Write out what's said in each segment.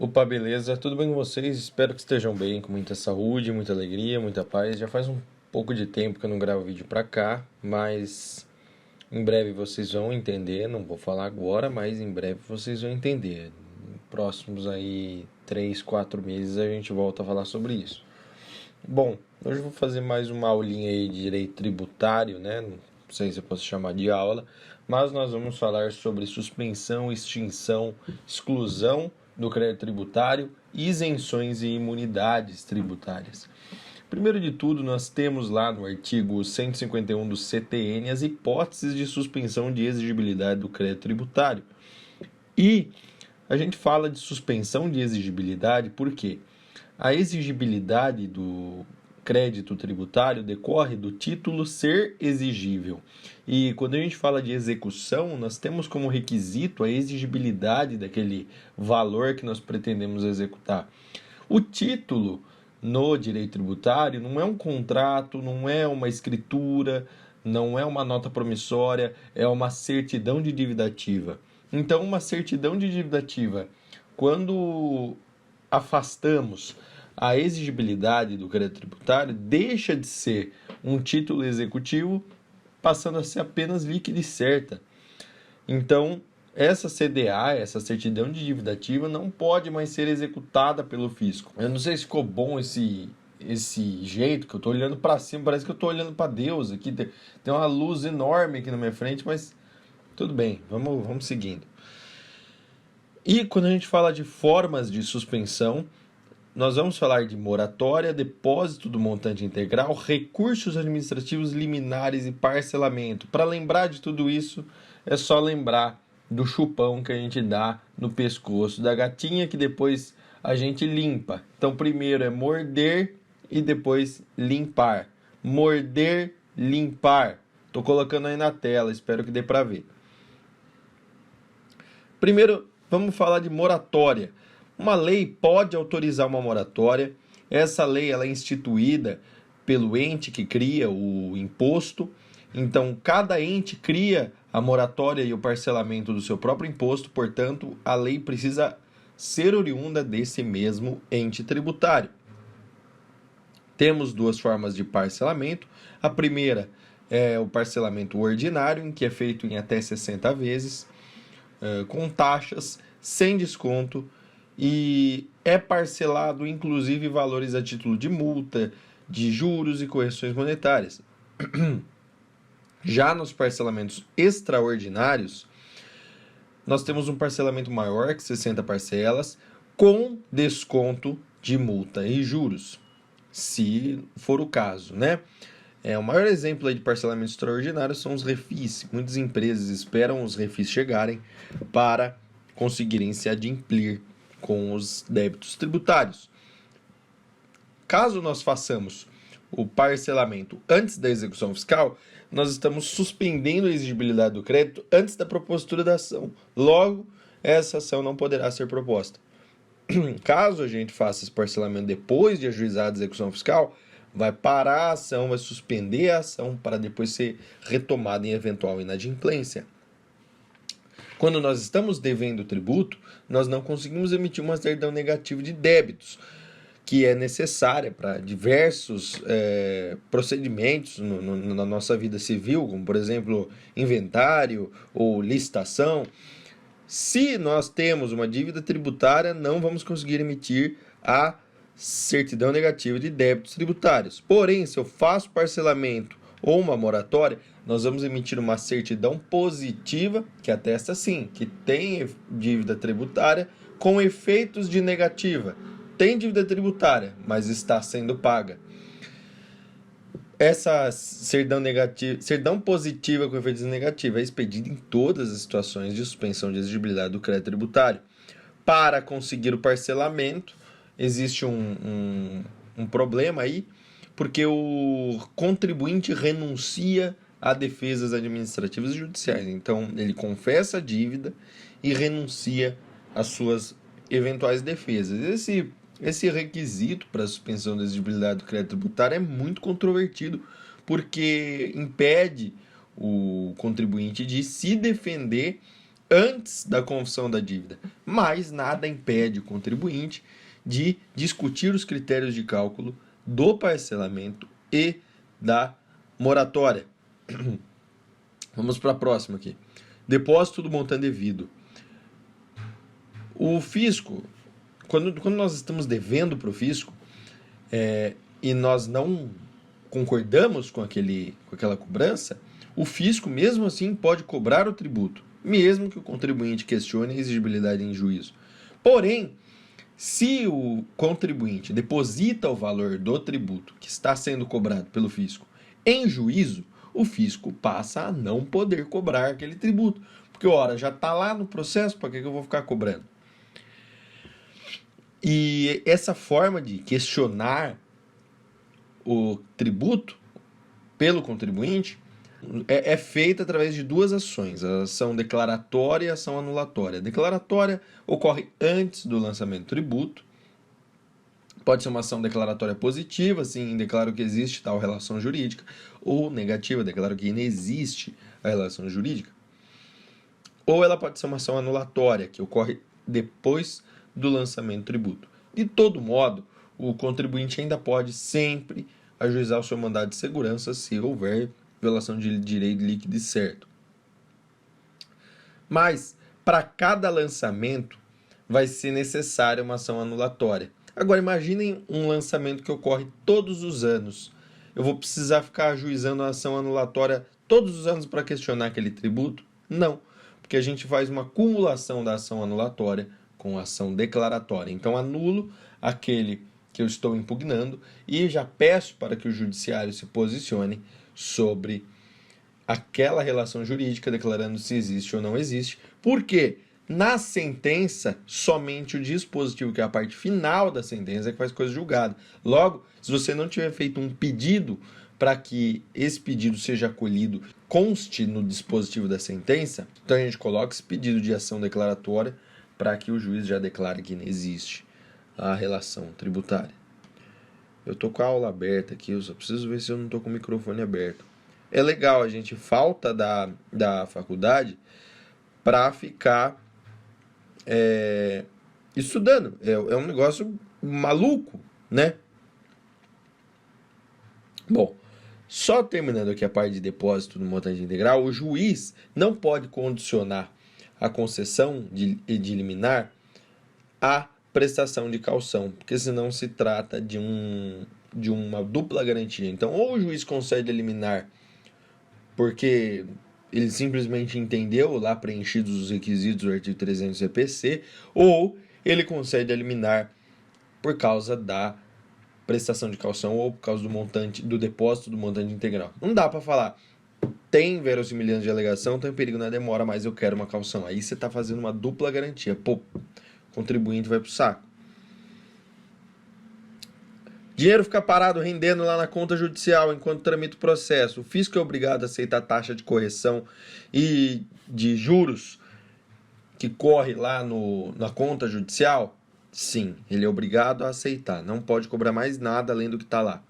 Opa, beleza? Tudo bem com vocês? Espero que estejam bem, com muita saúde, muita alegria, muita paz. Já faz um pouco de tempo que eu não gravo vídeo pra cá, mas em breve vocês vão entender. Não vou falar agora, mas em breve vocês vão entender. Próximos aí 3, 4 meses a gente volta a falar sobre isso. Bom, hoje eu vou fazer mais uma aulinha aí de direito tributário, né? Não sei se eu posso chamar de aula, mas nós vamos falar sobre suspensão, extinção, exclusão do crédito tributário, isenções e imunidades tributárias. Primeiro de tudo, nós temos lá no artigo 151 do CTN as hipóteses de suspensão de exigibilidade do crédito tributário. E a gente fala de suspensão de exigibilidade porque a exigibilidade do crédito tributário decorre do título ser exigível. E quando a gente fala de execução, nós temos como requisito a exigibilidade daquele valor que nós pretendemos executar. O título no direito tributário não é um contrato, não é uma escritura, não é uma nota promissória, é uma certidão de dívida ativa. Então, uma certidão de dívida ativa, quando afastamos a exigibilidade do crédito tributário, deixa de ser um título executivo, passando a ser apenas líquida e certa. Então, essa CDA, essa certidão de dívida ativa, não pode mais ser executada pelo fisco. Eu não sei se ficou bom esse jeito que eu estou olhando para cima, parece que eu estou olhando para Deus aqui, tem uma luz enorme aqui na minha frente, mas tudo bem, vamos seguindo. E quando a gente fala de formas de suspensão, nós vamos falar de moratória, depósito do montante integral, recursos administrativos liminares e parcelamento. Para lembrar de tudo isso, é só lembrar do chupão que a gente dá no pescoço da gatinha, que depois a gente limpa. Então, primeiro é morder e depois limpar. Morder, limpar. Estou colocando aí na tela, espero que dê para ver. Primeiro, vamos falar de moratória. Uma lei pode autorizar uma moratória. Essa lei ela é instituída pelo ente que cria o imposto. Então, cada ente cria a moratória e o parcelamento do seu próprio imposto. Portanto, a lei precisa ser oriunda desse mesmo ente tributário. Temos duas formas de parcelamento. A primeira é o parcelamento ordinário, em que é feito em até 60 vezes, com taxas, sem desconto, e é parcelado inclusive valores a título de multa, de juros e correções monetárias. Já nos parcelamentos extraordinários, nós temos um parcelamento maior que 60 parcelas, com desconto de multa e juros, se for o caso, né? O maior exemplo aí de parcelamento extraordinário são os refis. Muitas empresas esperam os refis chegarem para conseguirem se adimplir com os débitos tributários. Caso nós façamos o parcelamento antes da execução fiscal, nós estamos suspendendo a exigibilidade do crédito antes da propositura da ação. Logo, essa ação não poderá ser proposta. Caso a gente faça esse parcelamento depois de ajuizada a execução fiscal, vai parar a ação, vai suspender a ação para depois ser retomada em eventual inadimplência. Quando nós estamos devendo tributo, nós não conseguimos emitir uma certidão negativa de débitos, que é necessária para diversos procedimentos na nossa vida civil, como, por exemplo, inventário ou licitação. Se nós temos uma dívida tributária, não vamos conseguir emitir a certidão negativa de débitos tributários. Porém, se eu faço parcelamento ou uma moratória, nós vamos emitir uma certidão positiva que atesta sim que tem dívida tributária com efeitos de negativa. Tem dívida tributária, mas está sendo paga. Essa certidão positiva com efeitos negativos é expedida em todas as situações de suspensão de exigibilidade do crédito tributário. Para conseguir o parcelamento, existe um problema aí, porque o contribuinte renuncia a defesas administrativas e judiciais. Então, ele confessa a dívida e renuncia às suas eventuais defesas. Esse requisito para a suspensão da exigibilidade do crédito tributário é muito controvertido, porque impede o contribuinte de se defender antes da confissão da dívida, mas nada impede o contribuinte de discutir os critérios de cálculo do parcelamento e da moratória. Vamos para a próxima aqui. Depósito do montante devido. O fisco, quando nós estamos devendo para o fisco e nós não concordamos com aquela cobrança, o fisco, mesmo assim, pode cobrar o tributo, mesmo que o contribuinte questione a exigibilidade em juízo. Porém, se o contribuinte deposita o valor do tributo que está sendo cobrado pelo fisco em juízo, o fisco passa a não poder cobrar aquele tributo. Porque, ora, já está lá no processo, para que eu vou ficar cobrando? E essa forma de questionar o tributo pelo contribuinte é feita através de duas ações, a ação declaratória e a ação anulatória. A declaratória ocorre antes do lançamento do tributo. Pode ser uma ação declaratória positiva, assim, declaro que existe tal relação jurídica, ou negativa, declaro que inexiste a relação jurídica. Ou ela pode ser uma ação anulatória, que ocorre depois do lançamento do tributo. De todo modo, o contribuinte ainda pode sempre ajuizar o seu mandado de segurança se houver violação de direito líquido e certo. Mas, para cada lançamento, vai ser necessária uma ação anulatória. Agora, imaginem um lançamento que ocorre todos os anos. Eu vou precisar ficar ajuizando a ação anulatória todos os anos para questionar aquele tributo? Não, porque a gente faz uma cumulação da ação anulatória com a ação declaratória. Então, anulo aquele que eu estou impugnando e já peço para que o judiciário se posicione sobre aquela relação jurídica, declarando se existe ou não existe. Por quê? Na sentença, somente o dispositivo, que é a parte final da sentença, é que faz coisa julgada. Logo, se você não tiver feito um pedido para que esse pedido seja acolhido, conste no dispositivo da sentença, então a gente coloca esse pedido de ação declaratória para que o juiz já declare que não existe a relação tributária. Eu tô com a aula aberta aqui, eu só preciso ver se eu não tô com o microfone aberto. É legal, a gente falta da faculdade para ficar estudando. É um negócio maluco, né? Bom, só terminando aqui a parte de depósito do montante integral, o juiz não pode condicionar a concessão de liminar à prestação de caução, porque senão se trata de uma dupla garantia. Então, ou o juiz concede a liminar porque ele simplesmente entendeu lá preenchidos os requisitos do artigo 300 do CPC, ou ele concede a liminar por causa da prestação de caução ou por causa do depósito do montante integral. Não dá para falar, tem verossimilhança de alegação, tem perigo na demora, mas eu quero uma caução. Aí você está fazendo uma dupla garantia. Pô, o contribuinte vai pro saco. Dinheiro fica parado rendendo lá na conta judicial enquanto tramita o processo. O fisco é obrigado a aceitar a taxa de correção e de juros que corre lá na conta judicial? Sim, ele é obrigado a aceitar. Não pode cobrar mais nada além do que está lá.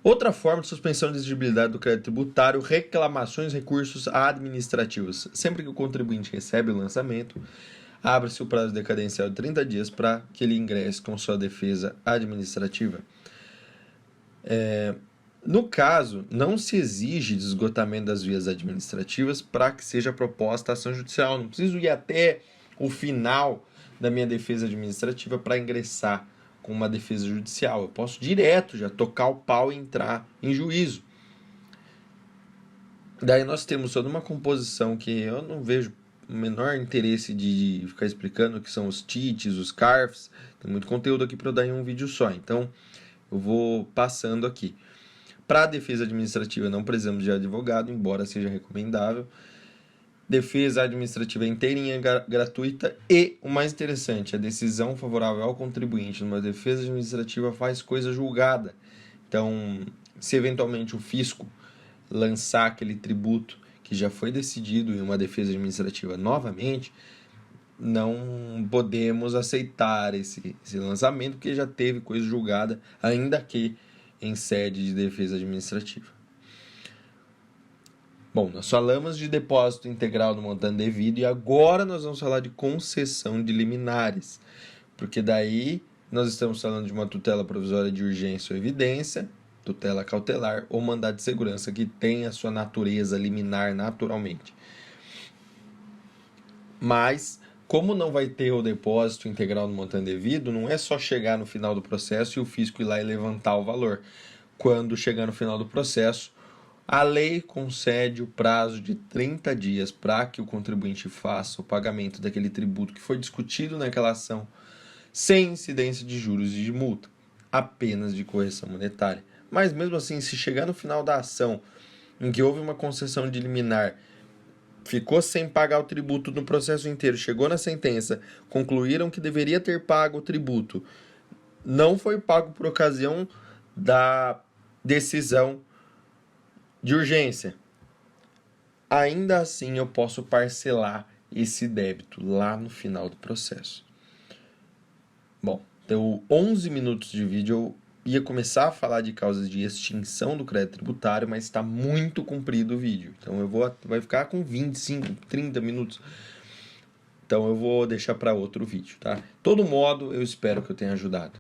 Outra forma de suspensão de exigibilidade do crédito tributário, reclamações e recursos administrativos. Sempre que o contribuinte recebe o lançamento, abre-se o prazo decadencial de 30 dias para que ele ingresse com sua defesa administrativa. No caso, não se exige esgotamento das vias administrativas para que seja proposta a ação judicial. Não preciso ir até o final da minha defesa administrativa para ingressar com uma defesa judicial. Eu posso direto já tocar o pau e entrar em juízo. Daí nós temos toda uma composição que eu não vejo o menor interesse de ficar explicando o que são os TITs, os CARFs. Tem muito conteúdo aqui para eu dar em um vídeo só, então eu vou passando aqui. Para a defesa administrativa não precisamos de advogado, embora seja recomendável. Defesa administrativa inteirinha, gratuita e, o mais interessante, a decisão favorável ao contribuinte numa defesa administrativa faz coisa julgada. Então, se eventualmente o fisco lançar aquele tributo que já foi decidido em uma defesa administrativa novamente, não podemos aceitar esse lançamento, porque já teve coisa julgada, ainda que em sede de defesa administrativa. Bom, nós falamos de depósito integral do montante devido e agora nós vamos falar de concessão de liminares, porque daí nós estamos falando de uma tutela provisória de urgência ou evidência, tutela cautelar ou mandado de segurança que tem a sua natureza liminar naturalmente. Mas, como não vai ter o depósito integral do montante devido, não é só chegar no final do processo e o fisco ir lá e levantar o valor. Quando chegar no final do processo, a lei concede o prazo de 30 dias para que o contribuinte faça o pagamento daquele tributo que foi discutido naquela ação, sem incidência de juros e de multa, apenas de correção monetária. Mas mesmo assim, se chegar no final da ação, em que houve uma concessão de liminar, ficou sem pagar o tributo no processo inteiro, chegou na sentença, concluíram que deveria ter pago o tributo, não foi pago por ocasião da decisão de urgência, ainda assim eu posso parcelar esse débito lá no final do processo. Bom, deu 11 minutos de vídeo, eu ia começar a falar de causas de extinção do crédito tributário, mas está muito comprido o vídeo, então vai ficar com 25, 30 minutos, então eu vou deixar para outro vídeo, tá? De todo modo, eu espero que eu tenha ajudado.